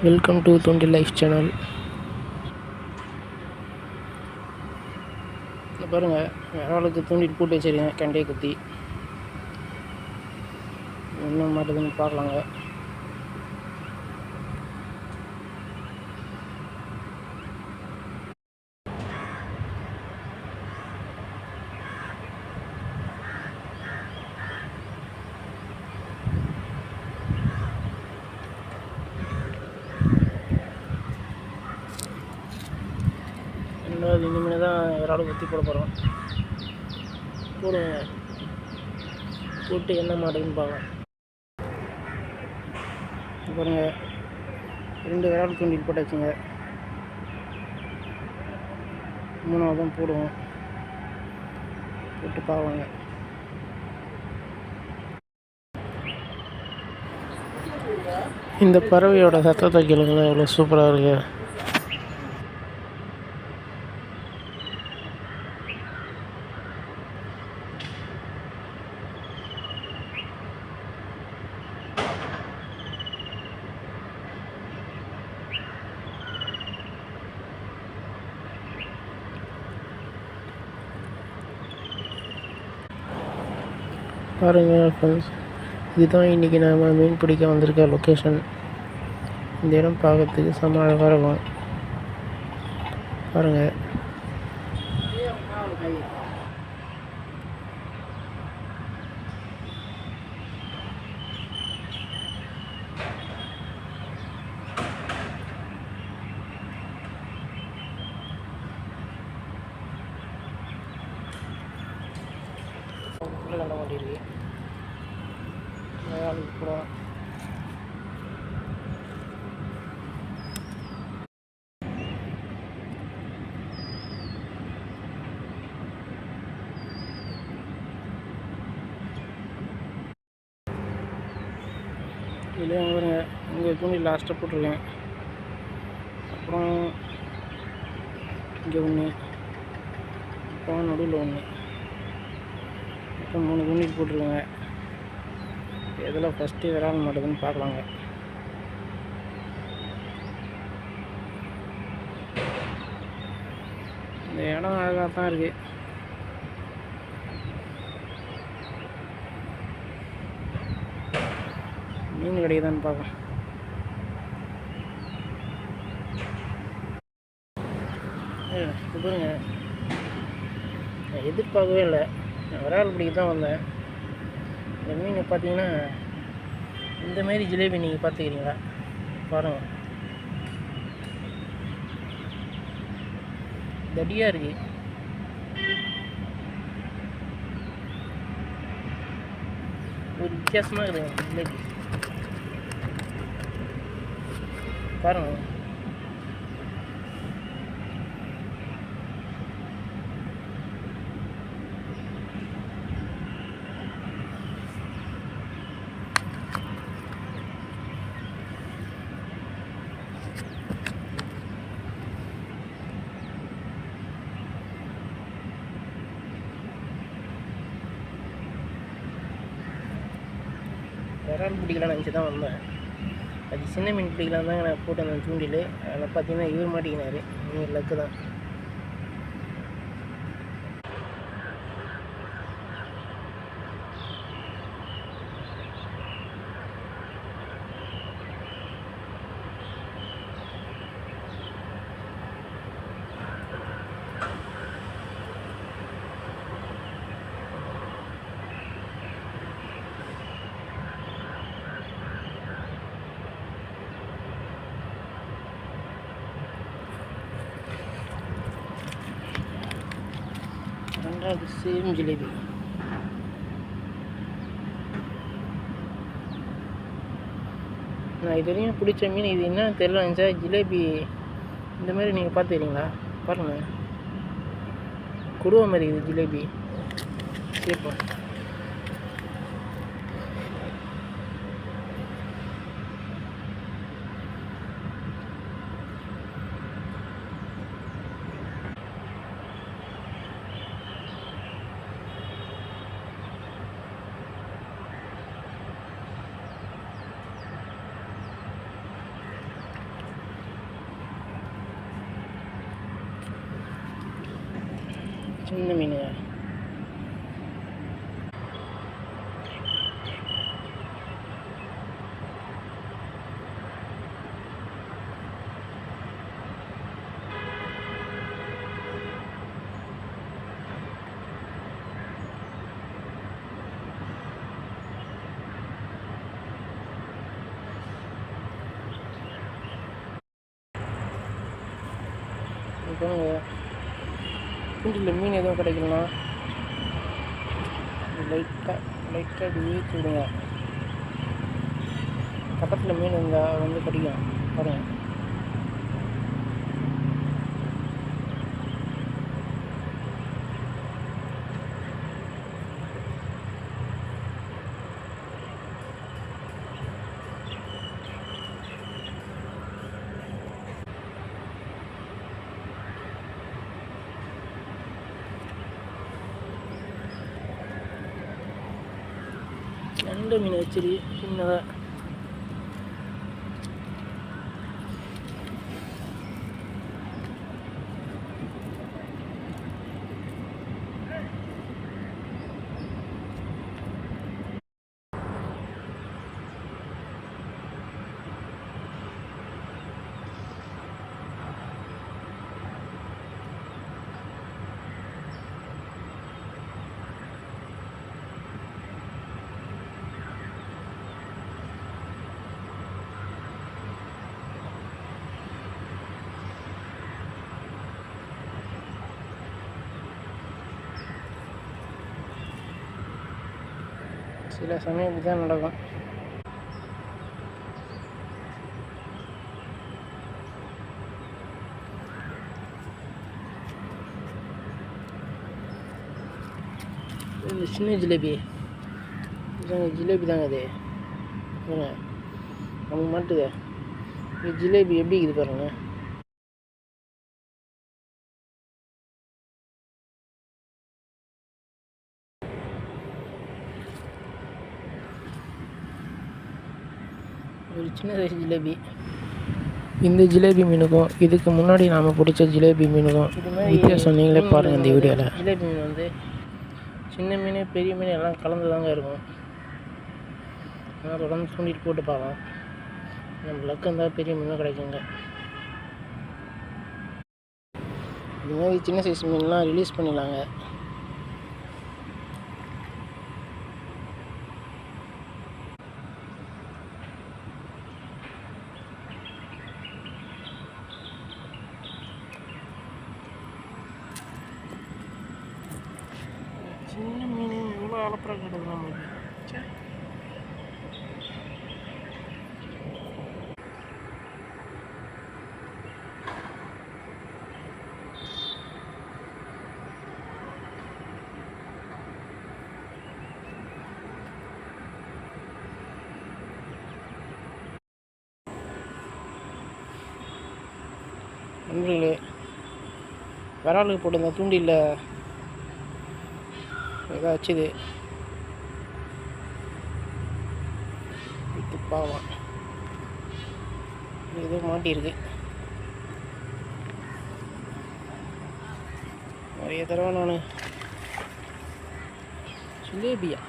Welcome to Thondi life channel. பாருங்கள், விராலுக்கு தூண்டிட்டு போட்டு வச்சுருக்கேன் கண்டையை குத்தி. என்ன மாட்டுதுன்னு பார்க்கலாங்க. ரெண்டாவது இனிமேல் தான் விராலுக்கு குத்தி போட போகிறோம். போடுங்க, போட்டு என்ன மாட்டுதுன்னு பார்க்கலாம். பாருங்கள், 2 விரால் தூண்டிட்டு போட்டாச்சுங்க. 3ஆவது தான் போடுவோம். போட்டு பார்க்கலாங்க. இந்த பறவையோட சத்தத்தை கேளுங்களேன், எவ்வளோ சூப்பராக இருக்குது. பாருங்கள் ஃப்ரெண்ட்ஸ், இதுதான் இன்றைக்கி நாம் மீன் பிடிக்க வந்திருக்க லொக்கேஷன். இந்த இடம் பார்க்கறதுக்கு செம்ம அழகாக இருக்கும். பாருங்கள், கண்ட மாட்டிருக்கு. போகலாம். இதில் பாருங்க, இங்கே தூண்டி லாஸ்ட்டாக போட்டிருக்கேன். அப்புறம் இங்கே ஒன்று, அப்புறம் நடுவில் ஒன்று, அப்புறம் 3 தூண்டிட்டு போட்டிருக்கேங்க. எதில் ஃபஸ்ட்டு விரால் மாட்டுதுன்னு பார்க்கலாங்க. இந்த இடம் அழகாக தான் இருக்குது. மீன் கிடைக்குதான்னு பார்க்கலாம். இது பாருங்க, நான் எதிர்பார்க்கவே இல்லை. நான் விரால் பிடிக்க தான் வந்தேன். இந்த மீன் பார்த்தீங்கன்னா, இந்தமாரி ஜிலேபி நீங்கள் பார்த்துக்கிறீங்களா? பாருங்கள், தடியாக இருக்குது. ஒரு வித்தியாசமாக இருக்குது ஜிலேபி. பாருங்கள், விரால் பிடிக்கலான்னு நினச்சி தான் வந்தேன். அது சின்ன மீன் பிடிக்கலாம் தாங்க நான் போட்டு அந்த தூண்டில். அதில் பார்த்தீங்கன்னா இவர் மாட்டிக்கினார். நீங்கள் லக்கு தான். ரெண்டாவது சேம் ஜிலேபி. நான் இது வரையும் பிடிச்ச மீன் இது என்னன்னு தெரியல. ஜிலேபி இந்த மாதிரி நீங்கள் பார்த்துக்கிறீங்களா? பாருங்கள், கொடுவ மாதிரி இது ஜிலேபி. கேட்போம். சின்ன மீன். தூண்டில் மீன் எதுவும் கிடைக்கலாம், லைட்டாக இப்படி வீச்சு விடுங்க. பக்கத்தில் மீன் இருந்தால் வந்து கிடைக்கும் பாருங்கள். ரெண்டு மீன் வச்சிரு சின்னதாக. சில சமயம் இப்படி தான் நடக்கும். இந்த சின்ன ஜிலேபி தாங்க இது. நமக்கு மாட்டுது ஜிலேபி எப்படி இருக்குது பாருங்க. ஒரு சின்ன சைஸ் ஜிலேபி. இந்த ஜிலேபி மீனுக்கும் இதுக்கு முன்னாடி நாம் பிடிச்ச ஜிலேபி மீனுக்கும் வித்தியாசம் நீங்களே பாருங்கள் இந்த வீடியோவில். ஜிலேபி மீன் வந்து சின்ன மீன் பெரிய மீன் எல்லாம் கலந்து தாங்க இருக்கும். ஆனால் தொடர்ந்து தூண்டிட்டு போட்டு பார்க்கலாம். நம்ம லக்கு இருந்தால் பெரிய மீனாக கிடைக்குங்க. இது மாதிரி சின்ன சைஸ் மீன்லாம் ரிலீஸ் பண்ணிடலாங்க. சின்ன மீன் எவ்வளோ அலப்பறம் கிடக்குது நமக்கு. நண்பர்களே, விராலுக்கு போட்டிருந்த தூண்டியில் ஏதாச்சும் இது பார்க்கலாம். இது மாட்டியிருக்கு. நிறைய தடவை நான் ஜிலேபியா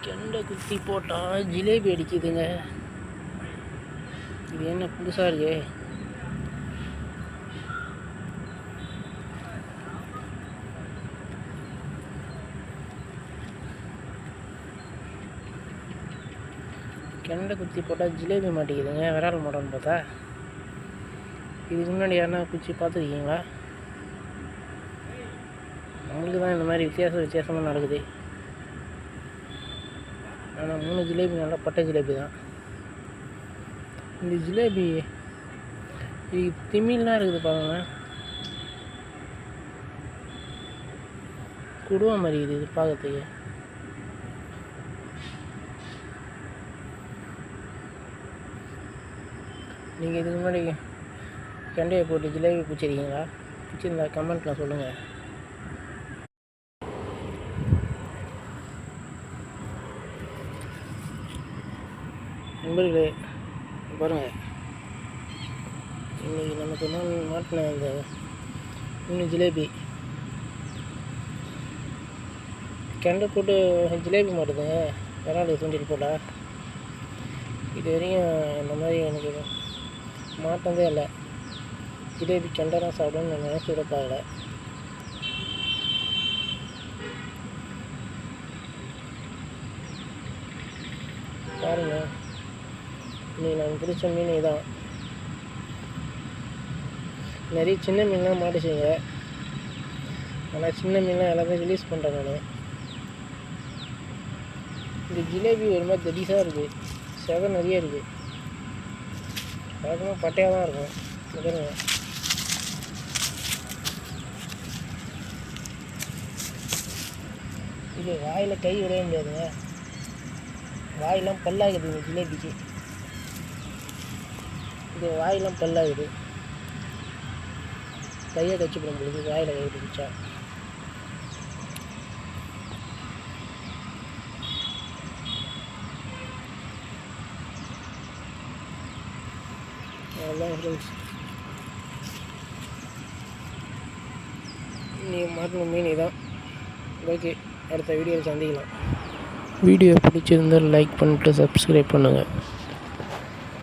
கெண்டை குத்தி போட்டால் ஜிலேபி அடிக்குதுங்க. இது என்ன புதுசாக இருக்கு. கெண்டை குத்தி போட்டால் ஜிலேபி மாட்டிக்குதுங்க. விரால் மாட்டோன்னு பார்த்தா இதுக்கு முன்னாடி யாருன்னா குச்சி பார்த்துருக்கீங்களா? நம்மளுக்கு தான் இந்த மாதிரி வித்தியாசமாக நடக்குது. ஆனால் 3 ஜிலேபி நல்லா பட்டை ஜிலேபி தான். இந்த ஜிலேபி இது திமில்லாம் இருக்குது பாருங்களேன். குடுவா மாதிரி இது பார்க்கறதுக்கு. நீங்கள் இதுக்கு முன்னாடி கெண்டையை போட்டு ஜிலேபி பிடிச்சிருக்கீங்களா? பிடிச்சிருந்தா கமெண்ட்டில் சொல்லுங்கள். நண்பர்களே பாருங்கள், இன்றைக்கி நமக்கு மாட்டின இந்த 3 ஜிலேபி கெண்டை போட்டு ஜிலேபி மாட்டுதுங்க. விரால் தூண்டில் போட்டால் இது வரையும் இந்த மாதிரி எனக்கு மாட்டினதே இல்லை. ஜிலேபி கெண்டை தான் சாப்பிடுன்னு நான் நினச்சி கூட பார்க்கல. பாருங்கள், இன்றைக்கி நான் பிடிச்ச மீன் இதான். நிறைய சின்ன மீன்லாம் மாட்டிச்சிங்க. ஆனால் சின்ன மீன்லாம் எல்லாத்தையும் ரிலீஸ் பண்ணுறேன் நான். இந்த ஜிலேபி ஒரு மாதிரி தடிசாக இருக்குது, செதை நிறைய இருக்குது. வழக்கமாக பட்டையாக தான் இருக்கும். பாருங்க, இது வாயில் கை விடவே முடியாதுங்க. வாயெல்லாம் பல்லாகுது இந்த ஜிலேபிக்கு. இது வாயெல்லாம் பல்லாகுது. கையை கச்சிப்படும் பொழுது வாயில் கை பிடிச்சா. அவ்வளோதான் ஃப்ரெண்ட்ஸ், நீங்கள் மாட்டின மீன் இதான். ஓகே, அடுத்த வீடியோவில் சந்திக்கலாம். வீடியோ பிடிச்சிருந்தால் லைக் பண்ணிட்டு சப்ஸ்கிரைப் பண்ணுங்கள்.